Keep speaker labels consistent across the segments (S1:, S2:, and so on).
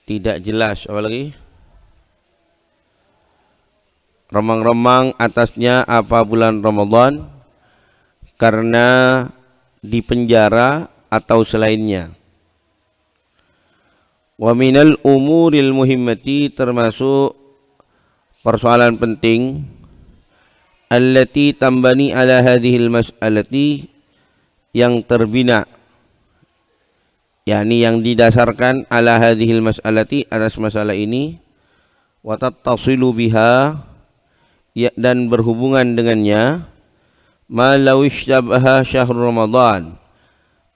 S1: tidak jelas. Apalagi remang-remang atasnya apa bulan Ramadan karena dipenjara atau selainnya. Wa minal umuril muhimmati, termasuk persoalan penting, allati tambani ala hadhil mas'alati, yang terbina, yakni yang didasarkan ala hadhil mas'alati, atas masalah ini, wa tattasilu biha, ya, dan berhubungan dengannya, ma law ishtabaha syahrul Ramadan,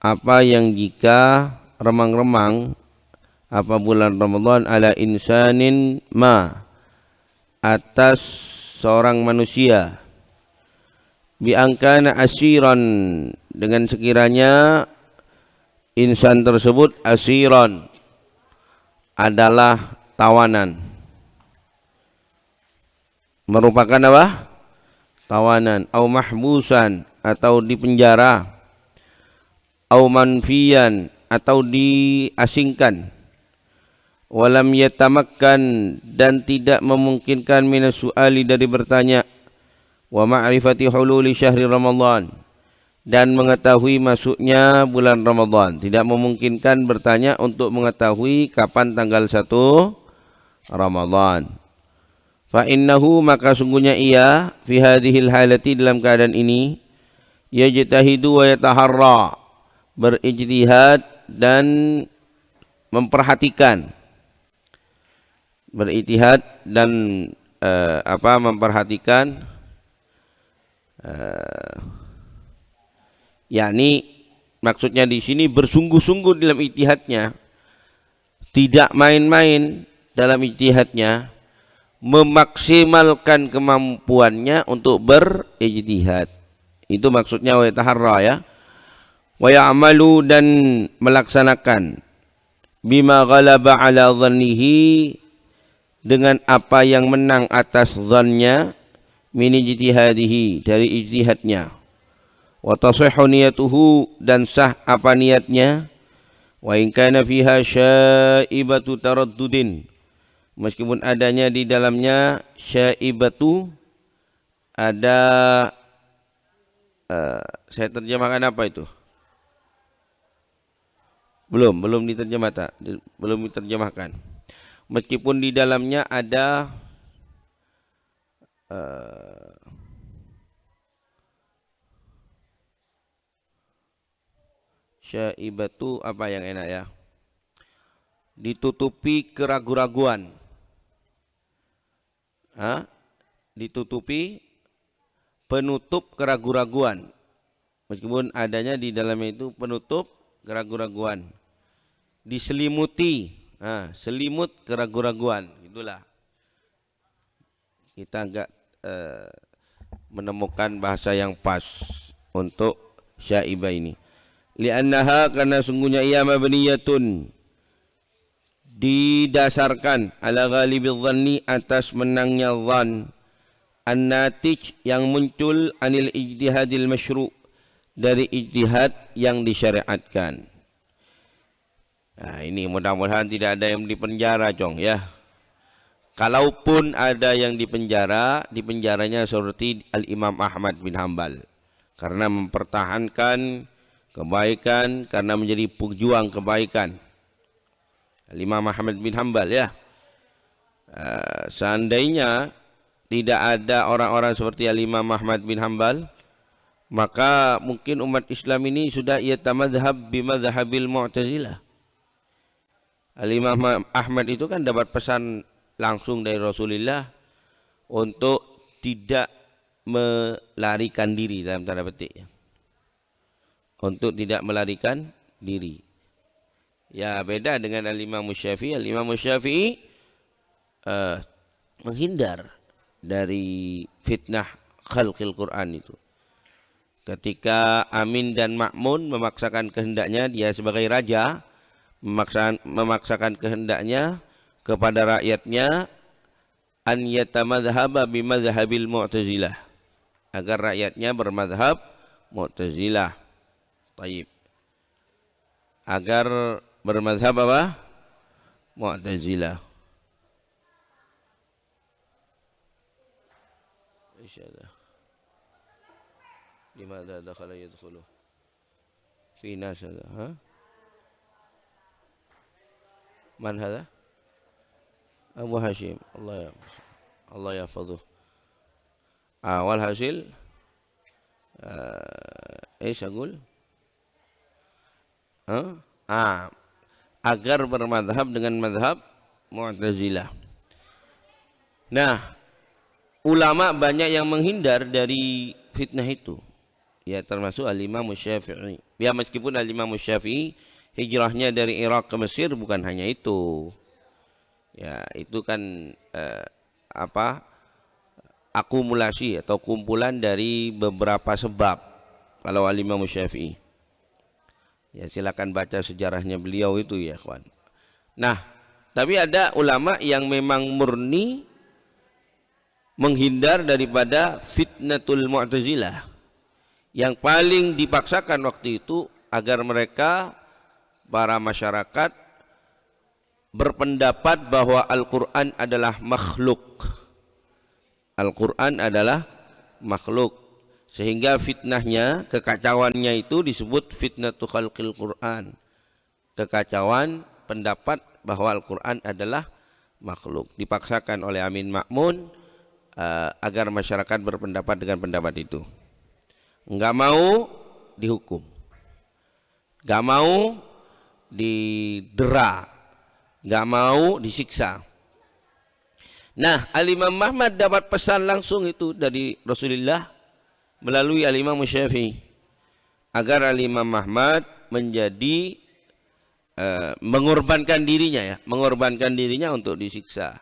S1: apa yang jika remang-remang apa bulan Ramadan ala insanin ma, atas seorang manusia, bi angkana asiran, dengan sekiranya insan tersebut asiran adalah tawanan, merupakan apa? Tawanan, au mahbusan, atau dipenjara, au manfiyan, atau diasingkan, walam yatamakkan, dan tidak memungkinkan minas su'ali, dari bertanya, wa ma'rifati hululi syahri Ramadan, dan mengetahui masuknya bulan Ramadan, tidak memungkinkan bertanya untuk mengetahui kapan tanggal 1 Ramadan. Fa innahu, maka sungguhnya ia, fi hadhil halati, dalam keadaan ini, yajtahidu wa yataharra, berijtihad dan memperhatikan, berijtihad dan memperhatikan, yakni maksudnya di sini bersungguh-sungguh dalam ijtihadnya, tidak main-main dalam ijtihadnya, memaksimalkan kemampuannya untuk berijtihad. Itu maksudnya wa taharra, ya. Wa ya'malu, dan melaksanakan, bima ghalaba ala dhannihi, dengan apa yang menang atas dhannya, min ijtihadihi, dari ijtihadnya, wa tasihhu niyatuhu, dan sah apa niatnya, wa in kana fiha syaibatu taraddudin, meskipun adanya di dalamnya syaibatu, ada saya terjemahkan apa itu? Belum diterjemahkan. Meskipun di dalamnya ada syaibatu, apa yang enak ya? Ditutupi keraguan-raguan. Ditutupi penutup keraguan-raguan. Meskipun adanya di dalamnya itu penutup keraguan-raguan. Diselimuti, selimut keraguan-raguan. Itulah. Kita enggak menemukan bahasa yang pas untuk syaibah ini. Li'annaha, karena sungguhnya ia mabniyatun, didasarkan, ala ghalibil dhanni, atas menangnya dhan, an-natij, yang muncul, anil ijtihadil masyru', dari ijtihad yang disyariatkan. Nah, ini mudah-mudahan tidak ada yang dipenjara, Jong, ya. Kalaupun ada yang dipenjara, dipenjaranya seperti Al-Imam Ahmad bin Hanbal, karena mempertahankan kebaikan, karena menjadi pejuang kebaikan. Al-Imam Ahmad bin Hanbal, ya. Seandainya tidak ada orang-orang seperti Al-Imam Ahmad bin Hanbal, maka mungkin umat Islam ini sudah yatamadhhab bimadhhabil Mu'tazilah. Al-Imam Ahmad itu kan dapat pesan langsung dari Rasulullah untuk tidak melarikan diri, dalam tanda petik, ya. Untuk tidak melarikan diri. Ya, beda dengan Al-Imam Syafi'i. Al-Imam Syafi'i menghindar dari fitnah khalqil Quran itu. Ketika Amin dan Ma'mun memaksakan kehendaknya, dia sebagai raja memaksakan kehendaknya kepada rakyatnya, an yatamadhhaba bimadhhabil Mu'tazilah, agar rakyatnya bermadhab Mu'tazilah. Taib. Agar bermadhab apa? Mu'tazilah. ايش هذا؟ لماذا دخل يدخله؟ في ناس هذا ها؟ من هذا؟ أبو هاشم الله يحفظه. والhasil ايش أقول؟ agar bermadhab dengan madhab Mu'tazilah. Nah, ulama banyak yang menghindar dari fitnah itu, ya termasuk al-Imam Syafi'i. Ya meskipun al-Imam Syafi'i hijrahnya dari Irak ke Mesir bukan hanya itu. Ya itu kan akumulasi atau kumpulan dari beberapa sebab kalau al-Imam Syafi'i. Ya silakan baca sejarahnya beliau itu ya kawan. Nah, tapi ada ulama yang memang murni menghindar daripada fitnatul Mu'tazilah, yang paling dipaksakan waktu itu agar mereka para masyarakat berpendapat bahwa Al-Quran adalah makhluk. Al-Quran adalah makhluk, sehingga fitnahnya, kekacauannya itu disebut fitnatu khalqil Quran. Kekacauan pendapat bahwa Al-Quran adalah makhluk dipaksakan oleh Amin Ma'mun agar masyarakat berpendapat dengan pendapat itu. Enggak mau dihukum, enggak mau didera, enggak mau disiksa. Nah, Al-Imam Ahmad dapat pesan langsung itu dari Rasulullah melalui Al-Imam Syafi'i agar Al-Imam Ahmad menjadi mengorbankan dirinya untuk disiksa.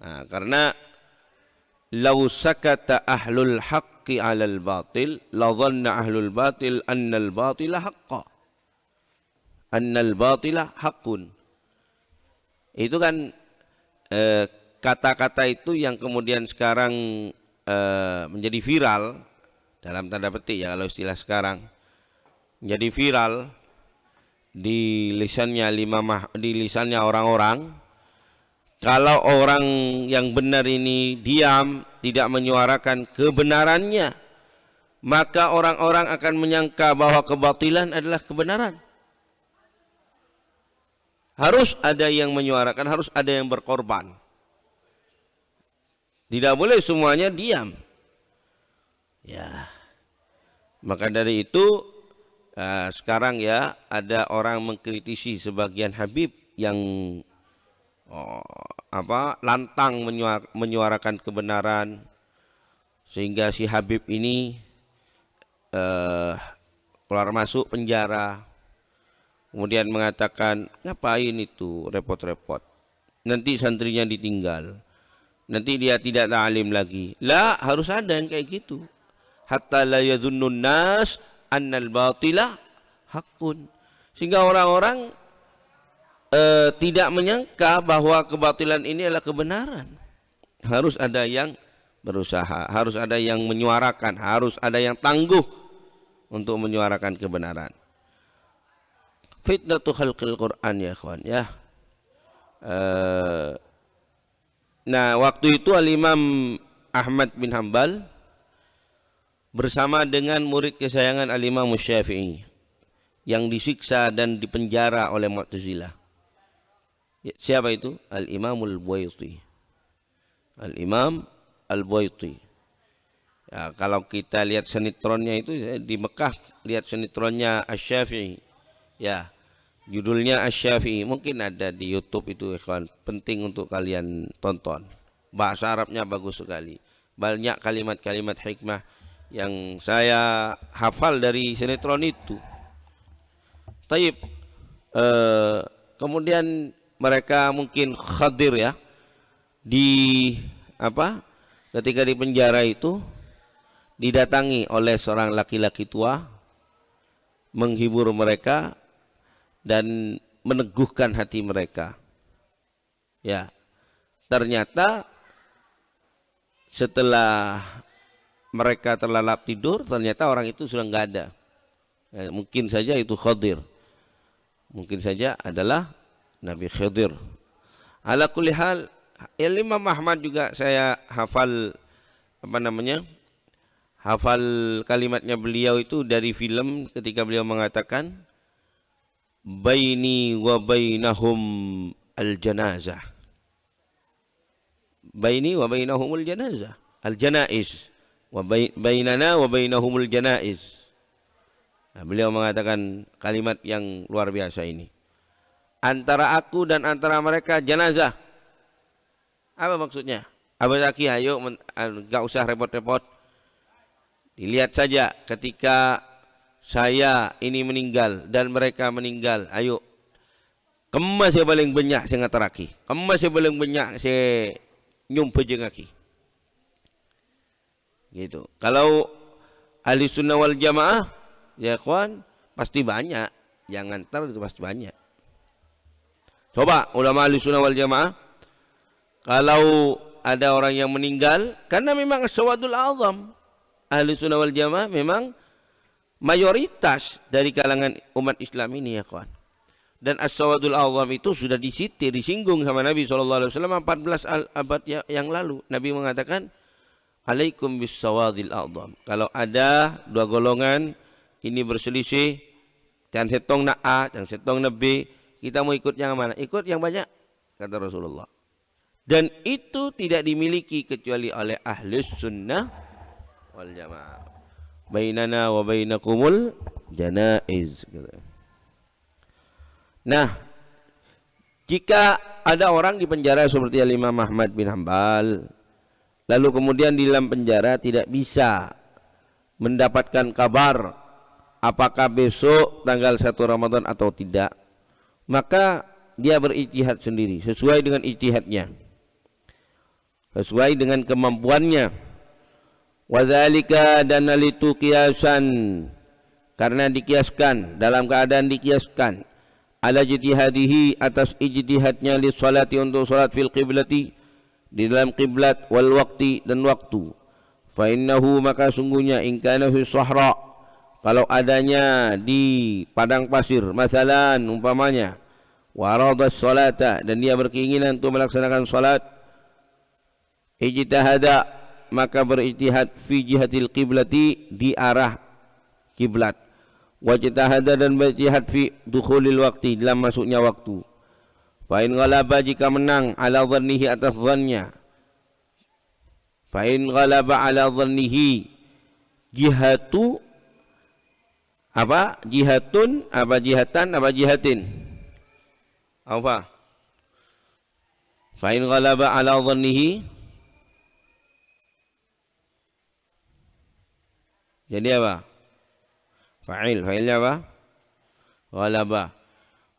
S1: Nah, karena lau sakata ahlul haqqi 'alal batil la dhanna ahlul batil annal batila haqqa. Annal batila haqqun. Itu kan kata-kata itu yang kemudian sekarang menjadi viral dalam tanda petik ya kalau istilah sekarang, menjadi viral di lisannya orang-orang. Kalau orang yang benar ini diam, tidak menyuarakan kebenarannya, maka orang-orang akan menyangka bahwa kebatilan adalah kebenaran. Harus ada yang menyuarakan, harus ada yang berkorban. Tidak boleh semuanya diam. Ya, maka dari itu sekarang ya ada orang mengkritisi sebagian Habib yang lantang menyuarakan kebenaran, sehingga si Habib ini keluar masuk penjara, kemudian mengatakan ngapain itu repot-repot, nanti santrinya ditinggal, nanti dia tidak ta'lim lagi. Lah, harus ada yang kayak gitu. Hatta la yadhunnun nas annal batila haqqun, sehingga orang-orang tidak menyangka bahwa kebatilan ini adalah kebenaran. Harus ada yang berusaha, harus ada yang menyuarakan, harus ada yang tangguh untuk menyuarakan kebenaran. Fitnatu khalqil Quran ya kawan ya. Nah, waktu itu Al-Imam Ahmad bin Hanbal bersama dengan murid kesayangan Al-Imam Syafi'i yang disiksa dan dipenjara oleh Mu'tazilah. Siapa itu? Al-Imam Al-Buwaiti. Al-Imam Al-Buwaiti. Ya, kalau kita lihat sinetronnya itu di Mekah, lihat sinetronnya Asy-Syafi'i. Ya, judulnya Asy-Syafi'i. Mungkin ada di YouTube itu, kawan. Penting untuk kalian tonton. Bahasa Arabnya bagus sekali. Banyak kalimat-kalimat hikmah yang saya hafal dari sinetron itu. Taib. Kemudian mereka mungkin Khadir ya, ketika di penjara itu didatangi oleh seorang laki-laki tua, menghibur mereka dan meneguhkan hati mereka. Ya, ternyata setelah mereka terlelap tidur, ternyata orang itu sudah nggak ada. Ya, mungkin saja itu Khadir, mungkin saja adalah Nabi Khidir. Ala kulli hal, Imam Ahmad juga saya hafal hafal kalimatnya beliau itu dari film ketika beliau mengatakan baini wa bainahum al-janazah. Baini wa bainahumul janazah. Al-janaiz. Wa bainana wa bainahumul janaiz. Nah, beliau mengatakan kalimat yang luar biasa ini. Antara aku dan antara mereka jenazah. Apa maksudnya? Abah Zaki, ayo enggak usah repot-repot. Dilihat saja ketika saya ini meninggal dan mereka meninggal, ayo kemas yang paling banyak saya ngataraki. Kemas yang paling banyak saya nyumpa jengaki. Gitu. Kalau ahli sunnah wal jamaah, ya kawan, pasti banyak. Yang ngantar itu pasti banyak. Coba ulama ahli sunnah wal jamaah, kalau ada orang yang meninggal, karena memang as-sawadul azam, ahli sunnah wal jamaah memang mayoritas dari kalangan umat Islam ini ya kawan. Dan as-sawadul azam itu sudah disinggung sama Nabi SAW 14 abad yang lalu. Nabi mengatakan, alaikum bis sawadil azam. Kalau ada dua golongan ini berselisih, jangan setong nak A, jangan setong nak B, kita mau ikut yang mana? Ikut yang banyak, kata Rasulullah. Dan itu tidak dimiliki kecuali oleh ahlus sunnah wal jamaah. Bainana wa bainakumul janaiz. Nah, jika ada orang di penjara seperti Imam Ahmad bin Hanbal, lalu kemudian di dalam penjara tidak bisa mendapatkan kabar apakah besok tanggal 1 Ramadan atau tidak, maka dia berijtihad sendiri sesuai dengan ijtihadnya, sesuai dengan kemampuannya. Wadzalika, dan itu kiasan, karena dikiaskan, dalam keadaan dikiaskan, ala ijtihadihi, atas ijtihadnya, li salati, untuk salat, fil qiblati, di dalam qiblat, wal waqti, dan waktu. Fa innahu, maka sungguhnya, in kana fi sahra, kalau adanya di padang pasir, masalan umpamanya, waradas salata, dan dia berkeinginan untuk melaksanakan salat, ijtihada, maka berijtihad, fi jihatil qiblati, di arah kiblat, wajtahada, dan berijtihad fi dukhulil waqti, dalam masuknya waktu. Fa in ghalaba, jika menang, ala dhannihi, atas dhannya. Fa in ghalaba ala dhannihi, jihatu apa? Jihatun, apa jihatan, apa jihatin? Apa? Fa in ghalaba ala dhannihi, jadi apa? Fa'ilnya apa? Ghalaba.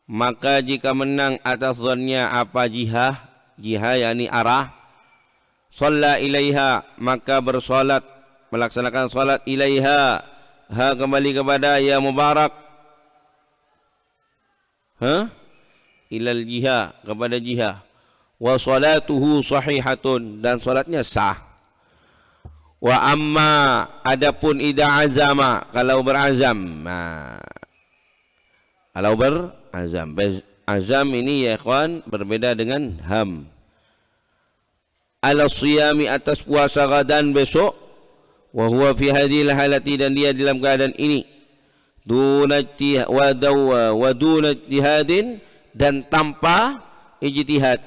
S1: Maka jika menang atas dhannya apa jihah, yakni arah, shalla ilaiha, maka bersolat, melaksanakan salat, ilaiha, kembali kepada ya mubarak, ilal jihah, kepada jihah, wa salatuhu sahihatun, dan salatnya sah. Wa amma, adapun idza azama, kalau berazam. Nah, kalau berazam, azam ini ya kawan berbeda dengan ham. Ala siyami, atas puasa gadan, besok, wa huwa fi hadhil halati, dan dia dalam keadaan ini, dunati wa dunatihadin, dan tanpa ijtihad,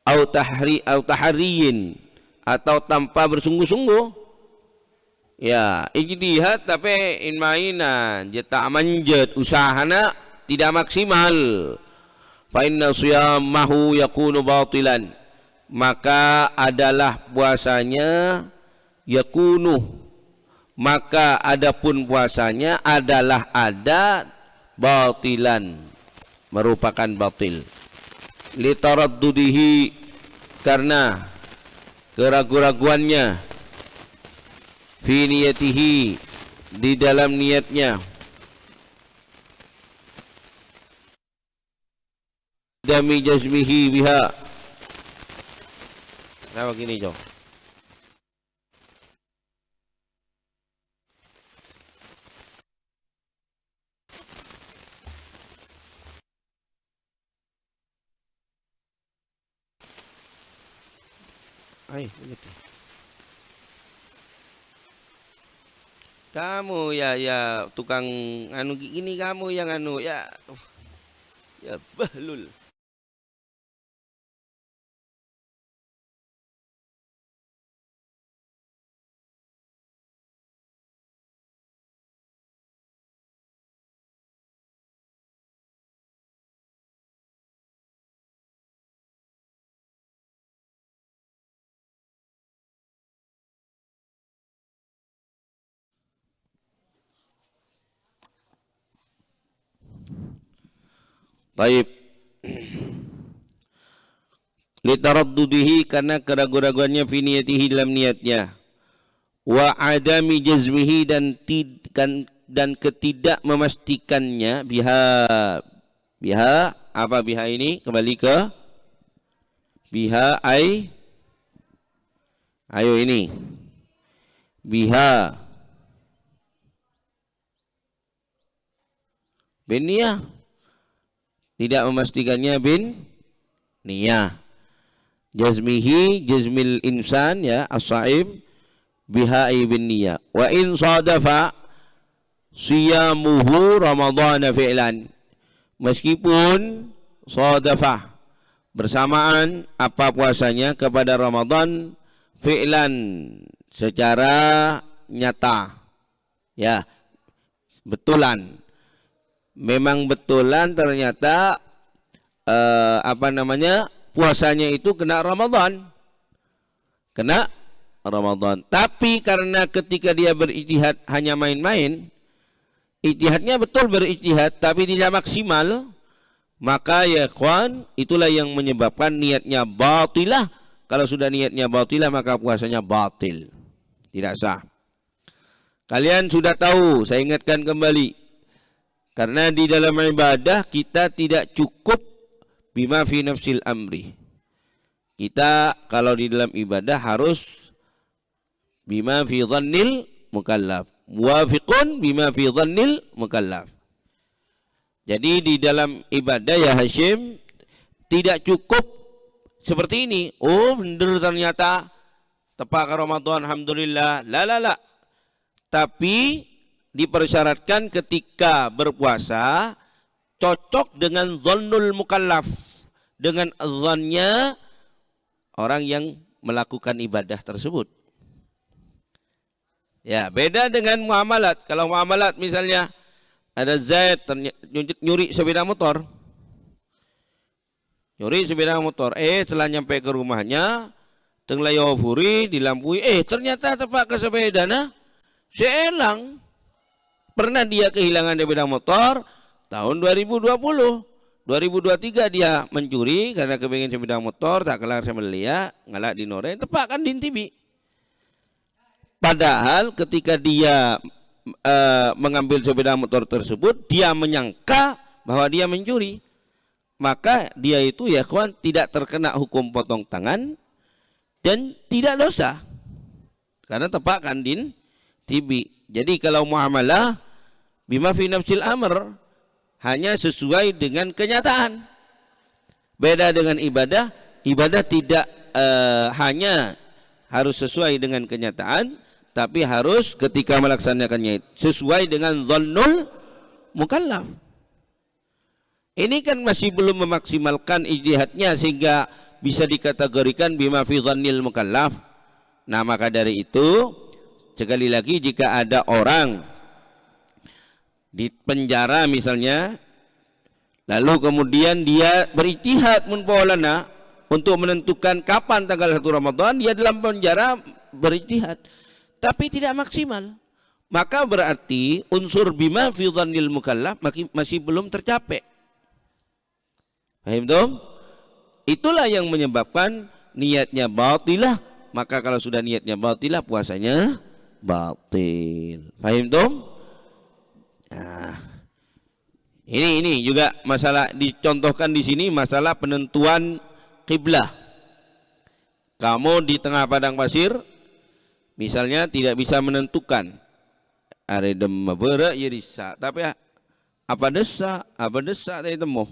S1: au tahriyin, atau tanpa bersungguh-sungguh. Ya, ijtihad tapi mainan, jeta manjat, usahana tidak maksimal. Fa inna siyamahu yakunu batilan, maka adalah puasanya yakunu, maka adapun puasanya adalah ada batilan, merupakan batil. Li taraddudihi, karena keraguan-raguannya, fi niyatihi, di dalam niatnya, dami jazmihi biha. Kenapa gini, Jo? Ay, begitu. Kamu ya tukang anu gini kamu yang anu ya bahlul. Baik. Litaraddudihi karena keraguan-raguannya fi niyatihi dalam niatnya. Wa adami jazmihi dan ketidak memastikannya biha apa biha ini kembali ke biha ayo ini biha bin niyah tidak memastikannya bin niyah jazmil insan ya as-saim biha bin niyah wa in sadafa siyamuhu ramadhana fi'lan meskipun sadafa bersamaan apa puasanya kepada Ramadan fi'lan secara nyata ya betulan memang betulan ternyata puasanya itu kena Ramadan tapi karena ketika dia berijtihad hanya main-main ijtihadnya betul berijtihad tapi tidak maksimal maka ya ikhwan itulah yang menyebabkan niatnya batilah. Kalau sudah niatnya batilah maka puasanya batil tidak sah. Kalian sudah tahu, saya ingatkan kembali karena di dalam ibadah kita tidak cukup bima fi nafsil amri. Kita kalau di dalam ibadah harus bima fi dhannil mukallaf. Muwafiqun bima fi dhannil mukallaf. Jadi di dalam ibadah ya Hashim tidak cukup seperti ini. Oh benar ternyata tepat ke Ramadan alhamdulillah. La. Tapi dipersyaratkan ketika berpuasa cocok dengan dhannul mukallaf. Dengan dzannya orang yang melakukan ibadah tersebut. Ya, beda dengan muamalat. Kalau muamalat misalnya ada Zaid nyuri sepeda motor. Setelah nyampe ke rumahnya, tenglayo furi dilampui, ternyata tepak ke sepeda nah. Seelang. Pernah dia kehilangan sepeda motor tahun 2020. 2023 dia mencuri karena kepingin sepeda motor tak kelar sama dia, ngalak di Nore, tepak kan di TV. Padahal ketika dia mengambil sepeda motor tersebut, dia menyangka bahwa dia mencuri. Maka dia itu ya kawan tidak terkena hukum potong tangan dan tidak dosa. Karena tepak kan din tibi. Jadi kalau muamalah bima fi nafsil amr hanya sesuai dengan kenyataan. Beda dengan ibadah tidak hanya harus sesuai dengan kenyataan, tapi harus ketika melaksanakannya sesuai dengan dhannul mukallaf. Ini kan masih belum memaksimalkan ijtihadnya sehingga bisa dikategorikan bima fi dhannil mukallaf. Nah, maka dari itu sekali lagi jika ada orang di penjara misalnya lalu kemudian dia berijtihad munpolana untuk menentukan kapan tanggal 1 Ramadan, dia dalam penjara berijtihad tapi tidak maksimal, maka berarti unsur bima fi dhannil mukallaf masih belum tercapai. Paham dong? Itulah yang menyebabkan niatnya batilah. Maka kalau sudah niatnya batilah puasanya batil. Paham dong? Nah, ini juga masalah dicontohkan di sini masalah penentuan kiblah. Kamu di tengah padang pasir misalnya tidak bisa menentukan are demma beura ya desa tapi apa desa dari temu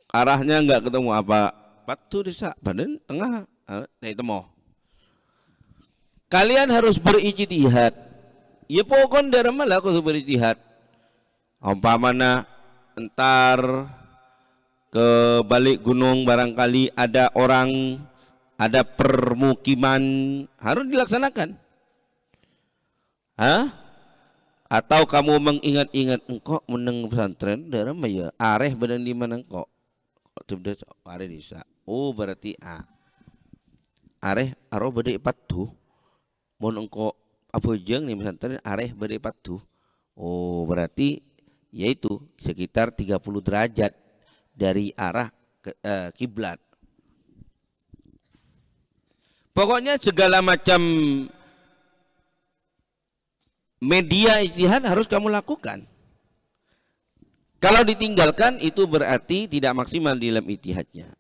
S1: arahnya enggak ketemu apa patu desa badan tengah itu mau. Kalian harus berijtihad. Ya pokon dermalah aku berijtihad. Umpamana entar ke balik gunung barangkali ada orang, ada permukiman, harus dilaksanakan. Hah? Atau kamu mengingat-ingat engkau meneng pesantren daerah maya areh badan di mana engkau? Tuh areh desa. Oh berarti areh aro bade patu. Mun engkau apa jeung nih pesantren areh bade patu. Oh berarti yaitu sekitar 30 derajat dari arah kiblat. Pokoknya segala macam media ijtihad harus kamu lakukan. Kalau ditinggalkan itu berarti tidak maksimal di dalam ijtihadnya.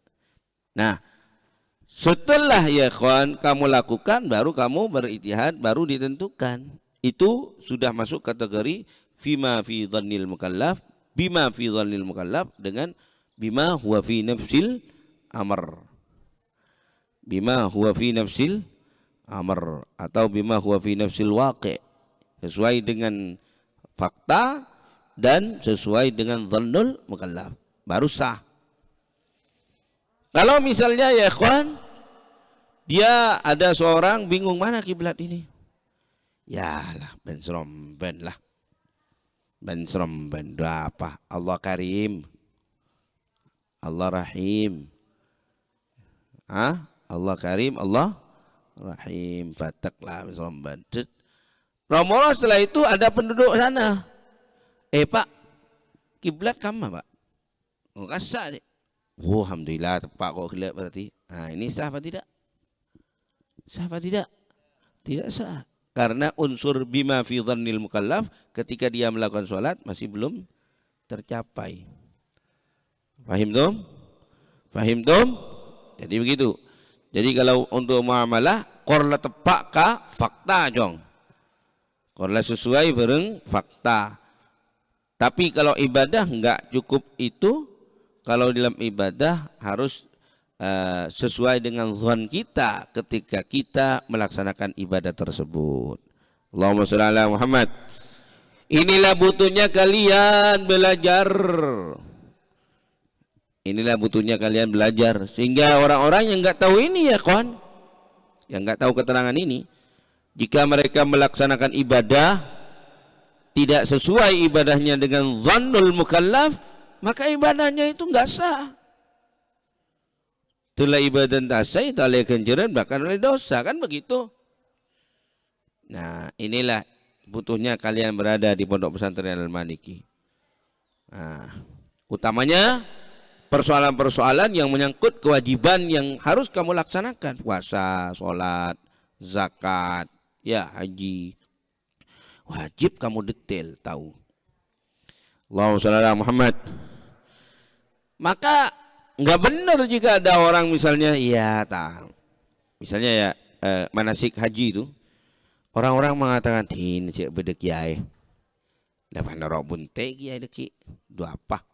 S1: Nah, setelah ya kawan kamu lakukan baru kamu berijtihad, baru ditentukan. Itu sudah masuk kategori fima fi dhannil mukallaf, bima fi dhannil mukallaf dengan bima huwa fi nafsil amr. Bima huwa fi nafsil amr atau bima huwa fi nafsil waqi'. Sesuai dengan fakta dan sesuai dengan dhannul mukallaf baru sah. Kalau misalnya ya ikhwan, dia ada seorang bingung mana kiblat ini, ya lah ben seromben lah, ben seromben apa, Allah Karim, Allah Rahim, Allah Karim, Allah Rahim, fataklah ben seromben. Romolah setelah itu ada penduduk sana. Pak, kiblat kama pak? Oh kasar deh. Oh alhamdulillah tepat kok kiblat berarti. Nah ini sah apa tidak? Sah apa tidak? Tidak sah. Karena unsur bima fi dhannil mukallaf ketika dia melakukan sholat masih belum tercapai. Fahim tum? Fahim tum? Jadi begitu. Jadi kalau untuk muamalah korla tepak ka fakta jong. Korla sesuai bareng fakta. Tapi kalau ibadah enggak cukup itu. Kalau dalam ibadah harus sesuai dengan zon kita ketika kita melaksanakan ibadah tersebut. Allahumma shalli ala Muhammad. Inilah butuhnya kalian belajar. Inilah butuhnya kalian belajar. Sehingga orang-orang yang enggak tahu ini ya kawan, yang enggak tahu keterangan ini, jika mereka melaksanakan ibadah tidak sesuai ibadahnya dengan dhannul mukallaf, maka ibadahnya itu enggak sah. Itulah ibadah tak sah, itu oleh kenjeran bahkan oleh dosa, kan begitu. Nah inilah butuhnya kalian berada di pondok pesantren Al-Maliki. Nah, utamanya persoalan-persoalan yang menyangkut kewajiban yang harus kamu laksanakan, puasa, sholat, zakat, ya haji, wajib kamu detail tahu. Allahumma shalli ala Muhammad. Maka nggak benar jika ada orang misalnya misalnya ya manasik haji itu orang-orang mengatakan ini cek beda kiai, dapat norok bunte kiai deki, dua apa?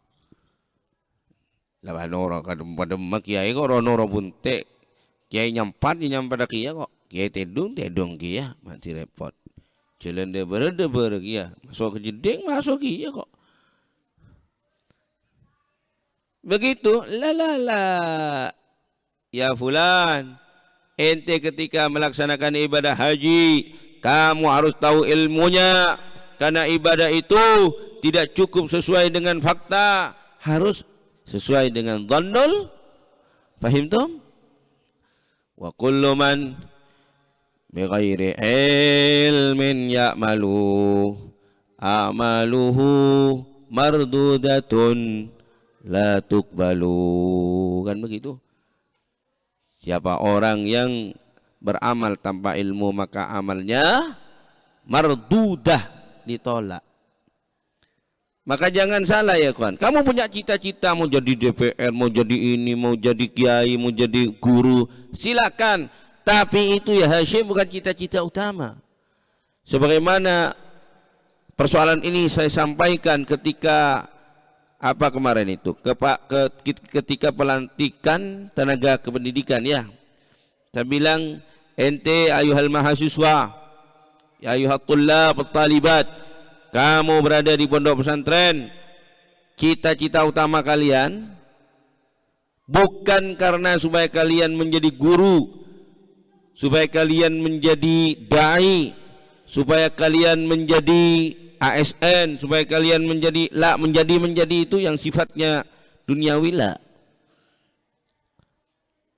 S1: Dapat norok pada kiai kok norok bunte, kiai nyampat kiai kok. Kiai tedung kia mati repot. Jalan dia berada kia masuk ke jeding masuk kia kok. Begitu la ya fulan, ente ketika melaksanakan ibadah haji kamu harus tahu ilmunya, karena ibadah itu tidak cukup sesuai dengan fakta, harus sesuai dengan dhannul. Fahim tum? Wa kullu man bighairi ilmin ya'malu amaluhu mardudatun la tuqbalu, kan begitu. Siapa orang yang beramal tanpa ilmu maka amalnya mardudah, ditolak. Maka jangan salah ya kawan, kamu punya cita-cita mau jadi DPR, mau jadi ini, mau jadi kiai, mau jadi guru, silakan. Tapi itu ya Hashim bukan cita-cita utama. Sebagaimana persoalan ini saya sampaikan ketika Apa kemarin itu? Ketika pelantikan tenaga kependidikan ya. Saya bilang ente ayuhal mahasiswa, ya ayuhat tullab talibat, kamu berada di pondok pesantren, cita-cita utama kalian bukan karena supaya kalian menjadi guru, supaya kalian menjadi dai, supaya kalian menjadi ASN, supaya kalian menjadi menjadi itu yang sifatnya duniawi lah.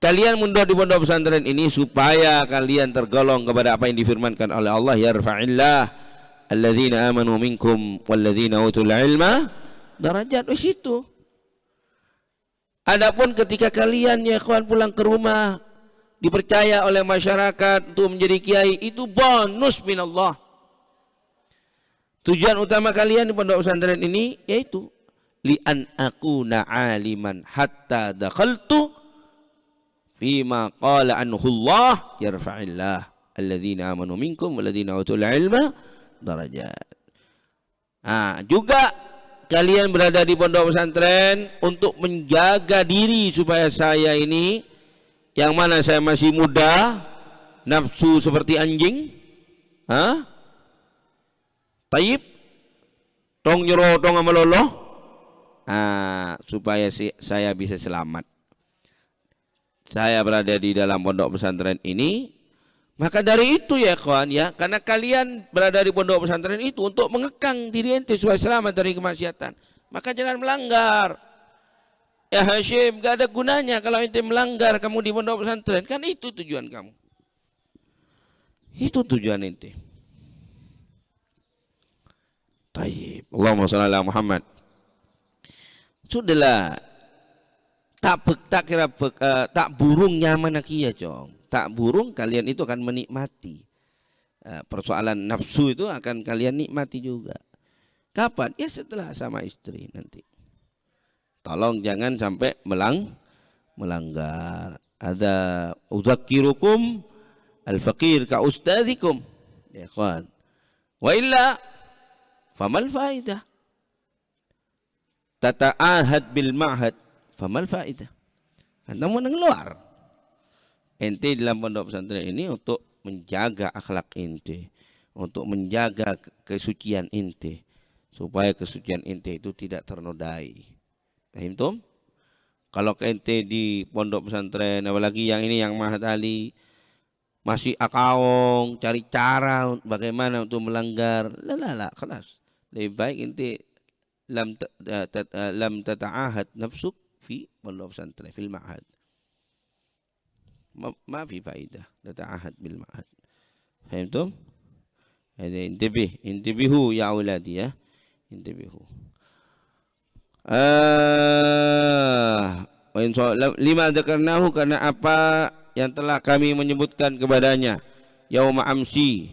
S1: Kalian mundur di pondok pesantren ini supaya kalian tergolong kepada apa yang difirmankan oleh Allah, yarfa'illah alladzina amanu minkum walladzina utul ilma darajat. Di situ. Adapun ketika kalian ya kawan pulang ke rumah dipercaya oleh masyarakat untuk menjadi kiai, itu bonus minallah. Tujuan utama kalian di pondok pesantren ini yaitu li'an akuna aliman hatta dakhaltu fima qala anhu Allah yarfa'illah alladzina amanu minkum walladzina utul ilma darajat. Juga kalian berada di pondok pesantren untuk menjaga diri supaya saya ini yang mana saya masih muda, nafsu seperti anjing, taib, tong nyero tong amaloloh, supaya saya bisa selamat. Saya berada di dalam pondok pesantren ini, maka dari itu ya kawan ya, karena kalian berada di pondok pesantren itu untuk mengekang diri ente supaya selamat dari kemaksiatan, maka jangan melanggar. Ya Hashim, gak ada gunanya kalau ente melanggar kamu di pondok pesantren, kan itu tujuan kamu, itu tujuan ente. Taib, Allahumma shalli ala Muhammad. Sudahlah. Tak kira tak burung nyaman ya cong. Tak burung kalian itu akan menikmati. Persoalan nafsu itu akan kalian nikmati juga. Kapan? Ya setelah sama istri nanti. Tolong jangan sampai melanggar. Ada uzakkirukum al-faqir ka ustadzikum. Ya kawan. Wa illa famal faidah. Tata'ahad bil ma'had. Famal faidah. Namun yang luar. Ente dalam pondok pesantren ini untuk menjaga akhlak ente, untuk menjaga kesucian ente, supaya kesucian ente itu tidak ternodai. Paham tum? Kalau ente di pondok pesantren, apalagi yang ini yang Mahat Ali, masih akawong, cari cara bagaimana untuk melanggar, kelas. Lebih baik ente lam tata'ahad nafsuk fi pondok pesantren fil ma'had. Ma fi faidah tata'ahad bil ma'had. Fahimtum? Hada intabihu ya auladi ya. Intabihu. Lima dzakarnahu, karena apa yang telah kami menyebutkan kepadanya. Yauma amsi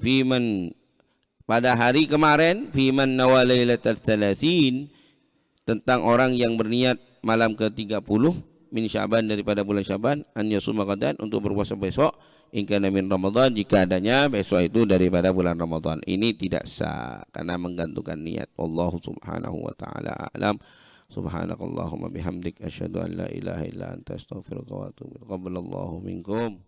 S1: fiman, pada hari kemarin, fiman nawalailatal thalathin, tentang orang yang berniat malam ke-30 min Sya'ban, daripada bulan Sya'ban, an yasuma gadan, untuk berpuasa besok, in kana min Ramadan, jika adanya besok itu daripada bulan Ramadan. Ini tidak sah karena menggantungkan niat. Wallahu subhanahu wa ta'ala a'lam. Subhanakallahumma bihamdik asyhadu an la ilaha illa anta astaghfiruka wa atubu ilaik. Qabbalallahu minkum.